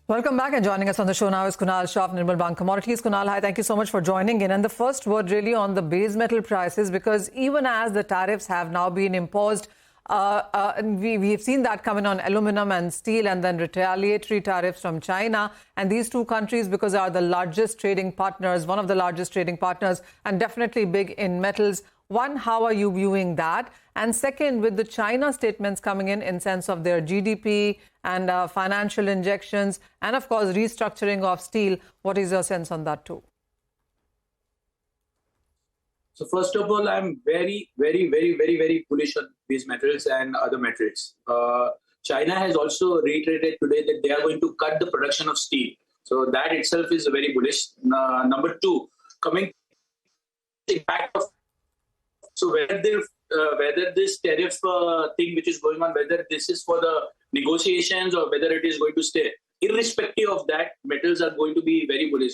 Welcome back, and joining us on the show now is Kunal Shah of Nirmal Commodities. Kunal, hi, thank you so much for joining in. And the first word really on the base metal prices, because even as the tariffs have now been imposed, we've seen that coming on aluminum and steel, and then retaliatory tariffs from China. And these two countries, because they are the largest trading partners, one of the largest trading partners, and definitely big in metals. One, how are you viewing that? And second, with the China statements coming in sense of their GDP and financial injections, and of course restructuring of steel, what is your sense on that too? So first of all, I'm very bullish on base metals and other metals. China has also reiterated today that they are going to cut the production of steel. So that itself is very bullish. Number two, coming to the impact of, so whether this tariff thing which is going on, whether this is for the negotiations or whether it is going to stay, irrespective of that, metals are going to be very bullish,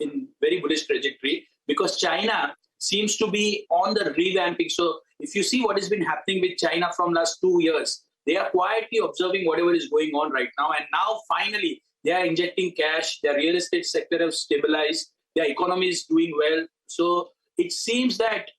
in very bullish trajectory, because China seems to be on the revamping. So if you see what has been happening with China from last 2 years, they are quietly observing whatever is going on right now. And now finally, they are injecting cash. Their real estate sector has stabilized. Their economy is doing well. So it seems that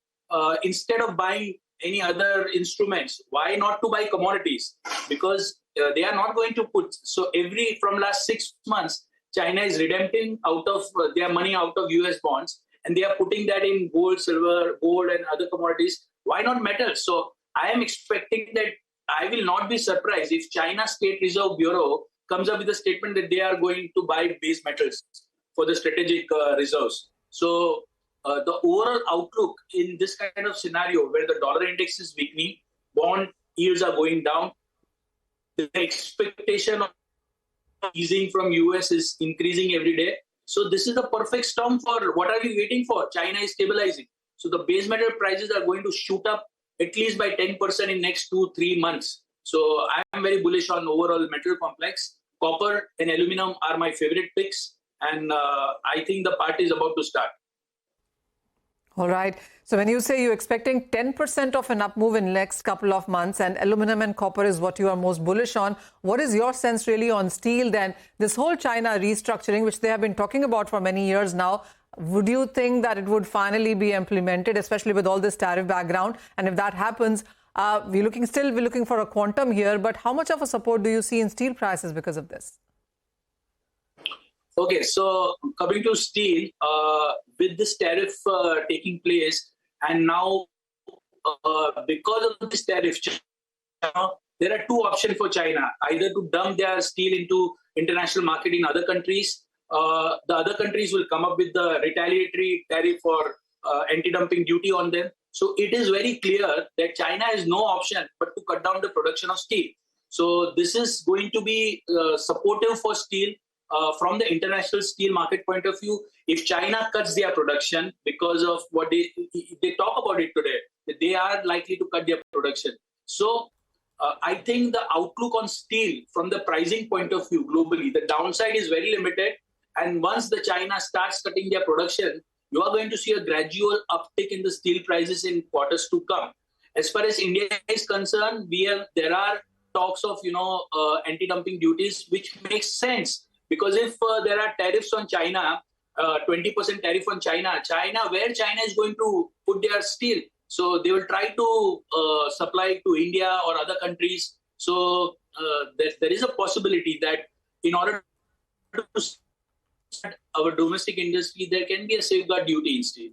instead of buying any other instruments, why not to buy commodities? Because they are not going to put, so from last 6 months, China is redempting out of their money out of US bonds, and they are putting that in gold, silver, gold and other commodities. Why not metals? So I am expecting that I will not be surprised if China State Reserve Bureau comes up with a statement that they are going to buy base metals for the strategic reserves. So the overall outlook in this kind of scenario where the dollar index is weakening, bond yields are going down, the expectation of easing from US is increasing every day. So this is the perfect storm for what are we waiting for? China is stabilizing. So the base metal prices are going to shoot up at least by 10% in next 2-3 months. So I am very bullish on overall metal complex. Copper and aluminum are my favorite picks. And I think the party is about to start. All right. So when you say you're expecting 10% of an up move in the next couple of months, and aluminum and copper is what you are most bullish on, what is your sense really on steel then? This whole China restructuring, which they have been talking about for many years now, would you think that it would finally be implemented, especially with all this tariff background? And if that happens, we're looking for a quantum here, but how much of a support do you see in steel prices because of this? Okay, so coming to steel, with this tariff taking place, and now because of this tariff, there are two options for China: either to dump their steel into international market in other countries. The other countries will come up with the retaliatory tariff or anti-dumping duty on them. So it is very clear that China has no option but to cut down the production of steel. So this is going to be supportive for steel. From the international steel market point of view, if China cuts their production because of what they talk about it today, that they are likely to cut their production. So I think the outlook on steel from the pricing point of view globally, the downside is very limited. And once the China starts cutting their production, you are going to see a gradual uptick in the steel prices in quarters to come. As far as India is concerned, there are talks of anti-dumping duties, which makes sense. Because if there are tariffs on China, 20% tariff on China, where China is going to put their steel? So they will try to supply to India or other countries. So there is a possibility that in order to start our domestic industry, there can be a safeguard duty in steel.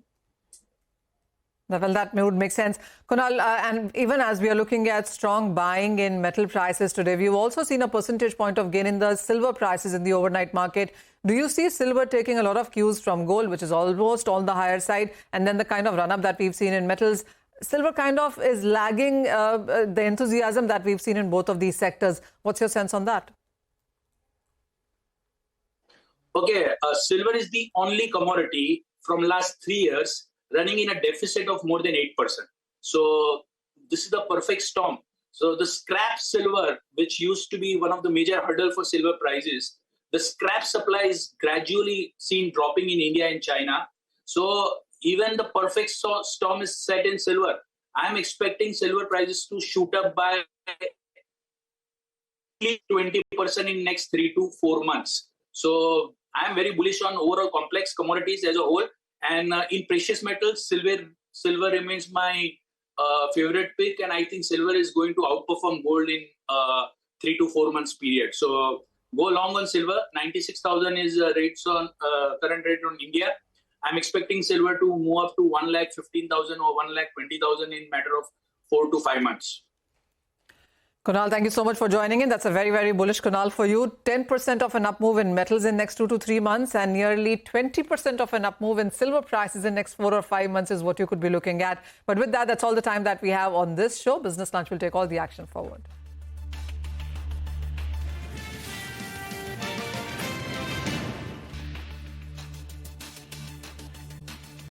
Well, that would make sense. Kunal, and even as we are looking at strong buying in metal prices today, we've also seen a percentage point of gain in the silver prices in the overnight market. Do you see silver taking a lot of cues from gold, which is almost on the higher side, and then the kind of run-up that we've seen in metals? Silver kind of is lagging the enthusiasm that we've seen in both of these sectors. What's your sense on that? Okay, silver is the only commodity from last 3 years running in a deficit of more than 8%. So this is the perfect storm. So the scrap silver, which used to be one of the major hurdle for silver prices, the scrap supply is gradually seen dropping in India and China. So even the perfect storm is set in silver. I'm expecting silver prices to shoot up by 20% in next 3 to 4 months. So I am very bullish on overall complex commodities as a whole. And in precious metals, silver remains my favorite pick. And I think silver is going to outperform gold in 3 to 4 months period. So go long on silver. 96,000 is rates on current rate on India. I'm expecting silver to move up to 1,15,000 or 1,20,000 in matter of 4 to 5 months. Kunal, thank you so much for joining in. That's a very, very bullish Kunal for you. 10% of an up move in metals in next 2 to 3 months and nearly 20% of an up move in silver prices in next 4 or 5 months is what you could be looking at. But with that, that's all the time that we have on this show. Business Lunch will take all the action forward.